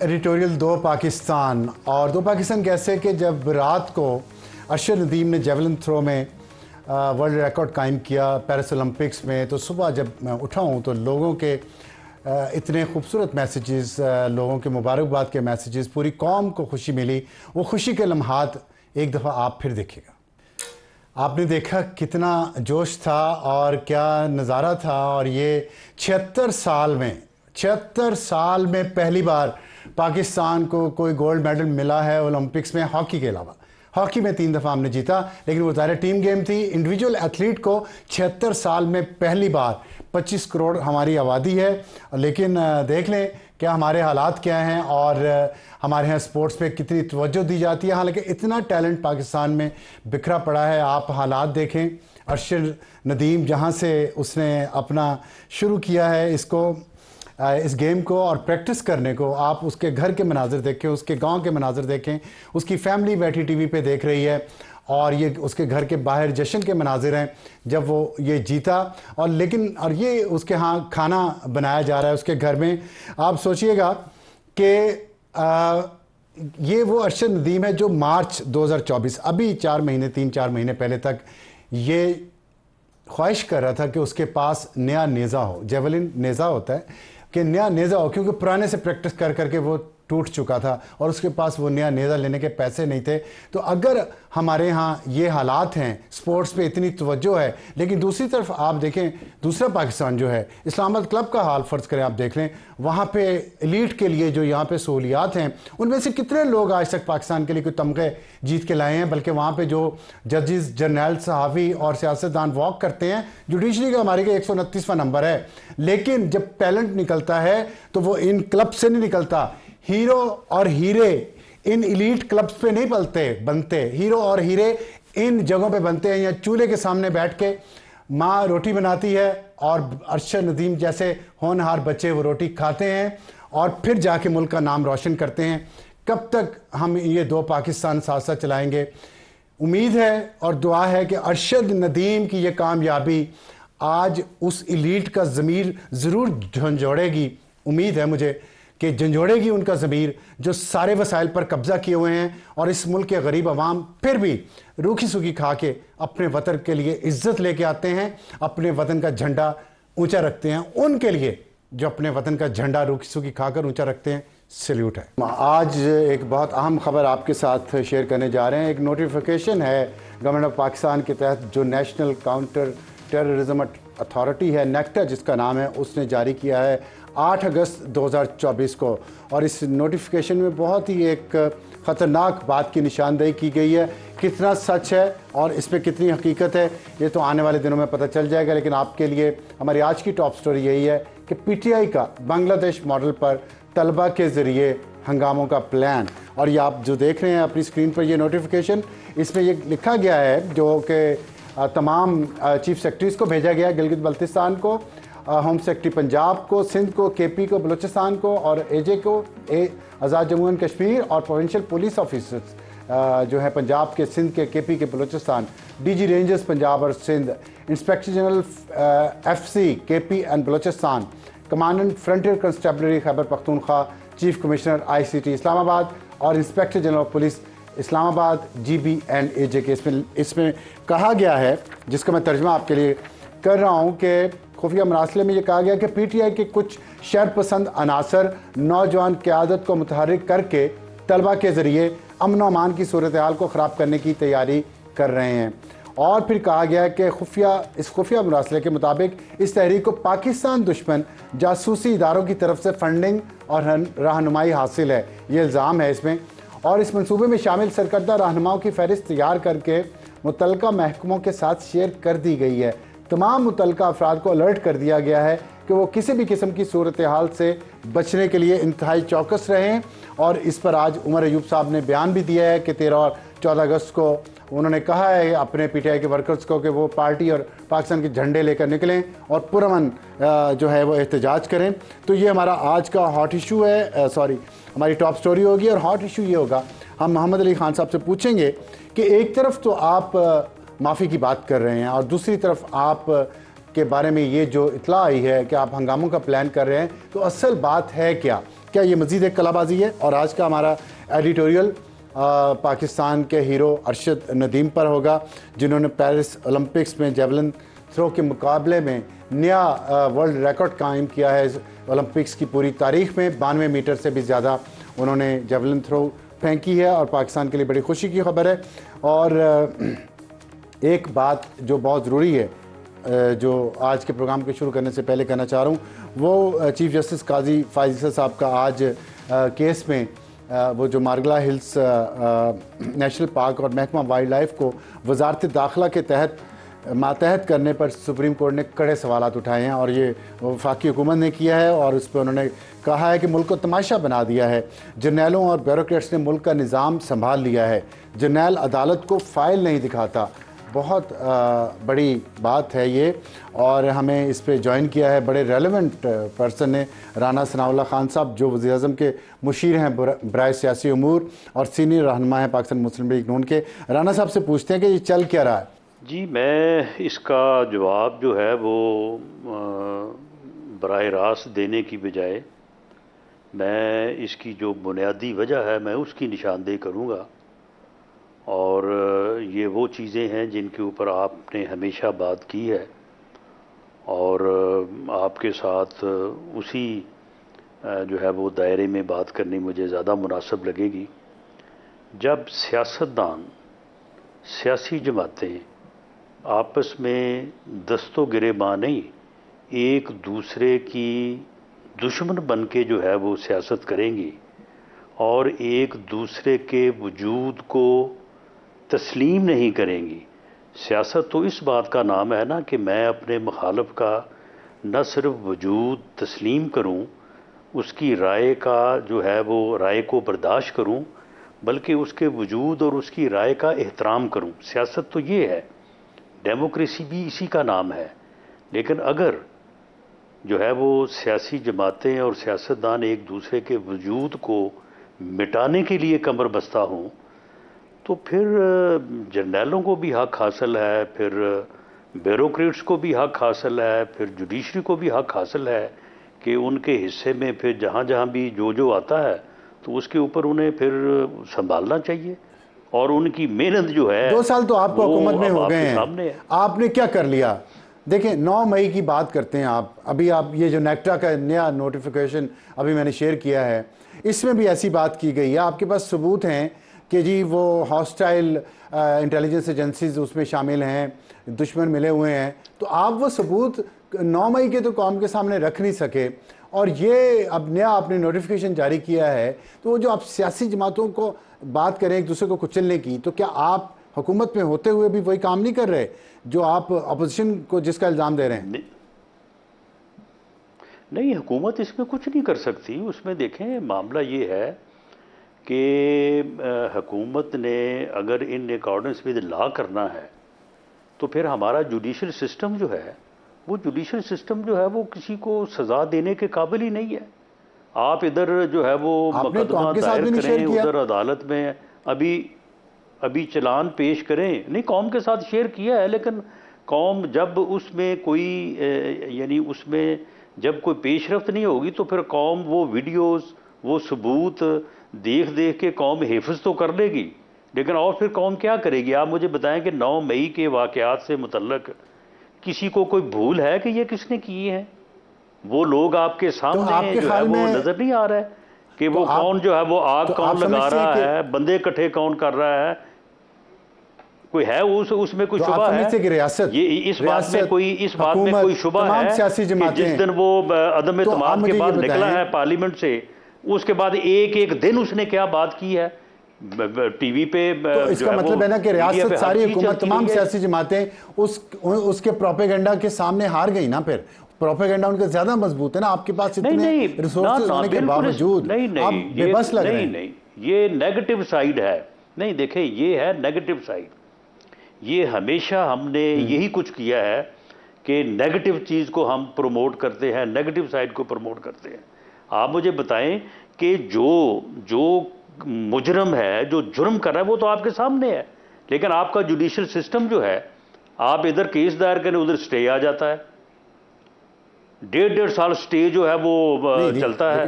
Editorial दो पाकिस्तान। और दो पाकिस्तान कैसे कि जब रात को अरशद नदीम ने जेवलिन थ्रो में वर्ल्ड रिकॉर्ड कायम किया पेरिस ओलंपिक्स में, तो सुबह जब मैं उठा हूँ तो लोगों के इतने खूबसूरत मैसेजेस, लोगों के मुबारकबाद के मैसेजेस, पूरी कौम को खुशी मिली। वो खुशी के लम्हात एक दफ़ा आप फिर देखिएगा। आपने देखा कितना जोश था और क्या नज़ारा था। और ये 76 साल में पहली बार पाकिस्तान को कोई गोल्ड मेडल मिला है ओलंपिक्स में, हॉकी के अलावा। हॉकी में 3 दफ़ा हमने जीता, लेकिन वो ज़ाहिर टीम गेम थी। इंडिविजुअल एथलीट को 76 साल में पहली बार, 25 करोड़ हमारी आबादी है, लेकिन देख लें क्या हमारे हालात क्या हैं और हमारे यहाँ स्पोर्ट्स पे कितनी तवज्जो दी जाती है। हालांकि इतना टैलेंट पाकिस्तान में बिखरा पड़ा है। आप हालात देखें, अरशद नदीम जहाँ से उसने अपना शुरू किया है इस गेम को और प्रैक्टिस करने को, आप उसके घर के मनाजिर देखें, उसके गांव के मनाजिर देखें, उसकी फैमिली बैठी टीवी पे देख रही है और ये उसके घर के बाहर जश्न के मनाजिर हैं जब वो ये जीता। और ये उसके यहाँ खाना बनाया जा रहा है उसके घर में। आप सोचिएगा कि ये वो अरशद नदीम है जो मार्च 2024, अभी 3-4 महीने पहले तक ये ख्वाहिश कर रहा था कि उसके पास नया नेज़ा हो। जेवलिन नेज़ा होता है कि नया नेज़ा हो, क्योंकि पुराने से प्रैक्टिस कर करके वो टूट चुका था और उसके पास वो नया नेज़ा लेने के पैसे नहीं थे। तो अगर हमारे यहाँ ये हालात हैं, स्पोर्ट्स पे इतनी तवज्जो है, लेकिन दूसरी तरफ आप देखें दूसरा पाकिस्तान जो है, इस्लामाबाद क्लब का हाल फ़र्ज़ करें आप देख लें, वहाँ पे एलीट के लिए जो यहाँ पे सहूलियात हैं, उनमें से कितने लोग आज तक पाकिस्तान के लिए कोई तमगे जीत के लाए हैं। बल्कि वहाँ पे जो जजेस, जर्नल, सहाफ़ी और सियासतदान वॉक करते हैं, जुडिशरी का हमारे का 129वां नंबर है, लेकिन जब टैलेंट निकलता है तो वो इन क्लब से नहीं निकलता। हीरो और हीरे इन एलीट क्लब्स पे नहीं बनते। हीरो और हीरे इन जगहों पे बनते हैं, या चूल्हे के सामने बैठ के माँ रोटी बनाती है और अरशद नदीम जैसे होनहार बच्चे वो रोटी खाते हैं और फिर जाके मुल्क का नाम रोशन करते हैं। कब तक हम ये दो पाकिस्तान साथ साथ चलाएंगे? उम्मीद है और दुआ है कि अरशद नदीम की ये कामयाबी आज उस एलीट का ज़मीर ज़रूर झंझोड़ेगी। उम्मीद है मुझे कि झंझोड़ेगी उनका ज़मीर जो सारे वसाइल पर कब्ज़ा किए हुए हैं और इस मुल्क के गरीब अवाम फिर भी रूखी सूखी खा के अपने वतन के लिए इज्जत लेके आते हैं, अपने वतन का झंडा ऊंचा रखते हैं। उनके लिए जो अपने वतन का झंडा रूखी सूखी खाकर ऊंचा रखते हैं, सैल्यूट है। आज एक बहुत अहम खबर आपके साथ शेयर करने जा रहे हैं। एक नोटिफिकेशन है गवर्नमेंट ऑफ पाकिस्तान के तहत जो नेशनल काउंटर टेररिज्म अथॉरिटी है, नेक्टा जिसका नाम है, उसने जारी किया है 8 अगस्त 2024 को। और इस नोटिफिकेशन में बहुत ही एक ख़तरनाक बात की निशानदेही की गई है। कितना सच है और इसमें कितनी हकीकत है, ये तो आने वाले दिनों में पता चल जाएगा। लेकिन आपके लिए हमारी आज की टॉप स्टोरी यही है कि पीटीआई का बांग्लादेश मॉडल पर तलबा के ज़रिए हंगामों का प्लान। और ये आप जो देख रहे हैं अपनी स्क्रीन पर ये नोटिफिकेशन, इसमें ये लिखा गया है जो कि तमाम चीफ सेक्रेटरीज़ को भेजा गया, गिलगित बल्तिस्तान को, होम सेक्रेटरी पंजाब को, सिंध को, केपी को, बलूचिस्तान को और एजे को, आज़ाद जम्मू एंड कश्मीर, और प्रोविंशियल पुलिस ऑफिसर्स जो है पंजाब के, सिंध के, केपी के, बलूचिस्तान, डीजी रेंजर्स पंजाब और Sindh, inspector general FC KP and Balochistan, commandant frontier constabulary Khyber Pakhtunkhwa, chief commissioner ICT Islamabad और inspector general of police Islamabad, GB and AJ K. इसमें कहा गया है, जिसका मैं तर्जमा आपके लिए कर रहा हूँ, कि खुफिया मरासले में ये कहा गया कि पीटीआई के कुछ शरपसंद अनासर नौजवान क़यादत को मुतहर्रिक करके तलबा के ज़रिए अमन व अमान की सूरत हाल को ख़राब करने की तैयारी कर रहे हैं। और फिर कहा गया है कि इस खुफिया मरासले के मुताबिक इस तहरीक को पाकिस्तान दुश्मन जासूसी इदारों की तरफ से फंडिंग और रहनुमाई हासिल है, ये इल्ज़ाम है इसमें। और इस मनसूबे में शामिल सरकर्दा रहनुमाओं की फहरिस्त तैयार करके मुतल्लिका महकमों के साथ शेयर कर दी गई है। तमाम मुतल्लिका अफराद को अलर्ट कर दिया गया है कि वो किसी भी किस्म की सूरत हाल से बचने के लिए इंतहाई चौकस रहें। और इस पर आज उमर अयूब साहब ने बयान भी दिया है कि 13 और 14 अगस्त को उन्होंने कहा है अपने पीटीआई के वर्कर्स को कि वो पार्टी और पाकिस्तान के झंडे लेकर निकलें और पुरअमन जो है वो एहतजाज करें। तो ये हमारा आज का हॉट इशू है, हमारी टॉप स्टोरी होगी। और हॉट इशू ये होगा, हम मोहम्मद अली खान साहब से पूछेंगे कि एक तरफ तो आप माफ़ी की बात कर रहे हैं और दूसरी तरफ आप के बारे में ये जो इत्ला आई है कि आप हंगामों का प्लान कर रहे हैं, तो असल बात है क्या? क्या ये मज़ीद एक कलाबाजी है? और आज का हमारा एडिटोरियल पाकिस्तान के हीरो अरशद नदीम पर होगा, जिन्होंने पेरिस ओलंपिक्स में जेवलिन थ्रो के मुकाबले में नया वर्ल्ड रिकॉर्ड कायम किया है। ओलंपिक्स की पूरी तारीख में 92 मीटर से भी ज़्यादा उन्होंने जेवलिन थ्रो फेंकी है और पाकिस्तान के लिए बड़ी खुशी की खबर है। और एक बात जो बहुत ज़रूरी है, जो आज के प्रोग्राम के शुरू करने से पहले कहना चाह रहा हूँ, वो चीफ जस्टिस काजी फाइज़ साहब का आज केस में वो जो मारगला हिल्स नेशनल पार्क और महकमा वाइल्ड लाइफ को वजारत दाखिला के तहत मातहत करने पर सुप्रीम कोर्ट ने कड़े सवालात उठाए हैं। और ये वफाकी हुकूमत ने किया है और इस पर उन्होंने कहा है कि मुल्क को तमाशा बना दिया है। जर्नैलों और ब्यूरोक्रेट्स ने मुल्क का निज़ाम संभाल लिया है। जर्नैल अदालत को फ़ाइल नहीं दिखाता। बहुत बड़ी बात है ये, और हमें इस पे ज्वाइन किया है बड़े रेलेवेंट पर्सन ने, राना सनाउल्लाह खान साहब, जो वज़ीर-ए-आज़म के मुशीर हैं बराए सियासी अमूर और सीनियर रहनुमा हैं पाकिस्तान मुस्लिम लीग नून के। राना साहब से पूछते हैं कि ये चल क्या रहा है? जी, मैं इसका जवाब जो है वो बराह रास्त देने की बजाय मैं इसकी जो बुनियादी वजह है मैं उसकी निशानदेही करूँगा। और ये वो चीज़ें हैं जिनके ऊपर आपने हमेशा बात की है और आपके साथ उसी जो है वो दायरे में बात करनी मुझे ज़्यादा मुनासिब लगेगी। जब सियासतदान, सियासी जमातें आपस में दस्तो गिरेबान नहीं, एक दूसरे की दुश्मन बन के जो है वो सियासत करेंगी और एक दूसरे के वजूद को तस्लीम नहीं करेंगी। सियासत तो इस बात का नाम है ना कि मैं अपने मुखालफ का न सिर्फ वजूद तस्लीम करूं, उसकी राय का जो है वो राय को बर्दाश्त करूं, बल्कि उसके वजूद और उसकी राय का एहतराम करूं। सियासत तो ये है, डेमोक्रेसी भी इसी का नाम है। लेकिन अगर जो है वो सियासी जमातें और सियासतदान एक दूसरे के वजूद को मिटाने के लिए कमर बस्ता हों, तो फिर जर्नैलों को भी हक हासिल है, फिर ब्यूरोक्रेट्स को भी हक हासिल है, फिर जुडिशरी को भी हक हासिल है कि उनके हिस्से में फिर जहाँ जहाँ भी जो आता है तो उसके ऊपर उन्हें फिर संभालना चाहिए। और उनकी मेहनत जो है, 2 साल तो आपको हुकूमत में हो गए हैं, आपने क्या कर लिया? देखें, 9 मई की बात करते हैं आप। अभी आप ये जो नेक्टा का नया नोटिफिकेशन अभी मैंने शेयर किया है, इसमें भी ऐसी बात की गई है। आपके पास सबूत हैं कि जी वो हॉस्टाइल इंटेलिजेंस एजेंसीज उसमें शामिल हैं, दुश्मन मिले हुए हैं। तो आप वो सबूत 9 मई के तो कौम के सामने रख नहीं सके, और ये अब नया आपने नोटिफिकेशन जारी किया है। तो वो जो आप सियासी जमातों को बात करें एक दूसरे को कुचलने की, तो क्या आप हुकूमत में होते हुए भी वही काम नहीं कर रहे जो आप अपोजिशन को जिसका इल्ज़ाम दे रहे हैं? नहीं, हुकूमत इसमें कुछ नहीं कर सकती। उसमें देखें, मामला ये है कि हुकूमत ने अगर इन अकॉर्डेंस विद लॉ करना है तो फिर हमारा जुडिशल सिस्टम जो है वो जुडिशल सिस्टम जो है वो किसी को सज़ा देने के काबिल ही नहीं है। आप इधर जो है वो मुकदमा दायर करें, उधर अदालत में अभी चलान पेश करें, नहीं, कौम के साथ शेयर किया है। लेकिन कौम जब उसमें कोई यानी उसमें जब कोई पेशरफ्त नहीं होगी तो फिर कौम वो वीडियोस, वो सबूत देख देख के कौम हिफ्ज तो कर लेगी, लेकिन और फिर कौम क्या करेगी? आप मुझे बताएं कि 9 मई के वाक़यात से मुतल्लक किसी को कोई भूल है कि ये किसने किए हैं? वो लोग आपके सामने जो है वो नजर नहीं आ रहा है कि वो कौन जो है वो आग कौन लगा रहा है, बंदे इकट्ठे कौन कर रहा है? कोई है उसमें कोई शुबा है? ये इस बात में कोई शुबा है कि जिस दिन वो अदम इत्मीनान के बाद निकला है पार्लियामेंट से, उसके बाद एक दिन उसने क्या बात की है टीवी पे? तो इसका मतलब है ना कि रियासत सारी हुकूमत, तमाम सियासी जमातें उसके प्रोपेगेंडा के सामने हार गई ना। फिर प्रोपेगेंडा उनका ज्यादा मजबूत है ना, आपके पास इतने रिसोर्सेज होने के बावजूद आप बेबस लग रहे हैं। नहीं, ये नेगेटिव साइड है। नहीं, देखें, ये है नेगेटिव साइड। ये हमेशा हमने यही कुछ किया है कि नेगेटिव चीज़ को हम प्रमोट करते हैं, नेगेटिव साइड को प्रमोट करते हैं। आप मुझे बताएं कि जो मुजरम है, जो जुर्म कर रहा है, वो तो आपके सामने है, लेकिन आपका जुडिशल सिस्टम जो है, आप इधर केस दायर करें, उधर स्टे आ जाता है। 1.5 साल स्टे जो है वो चलता है।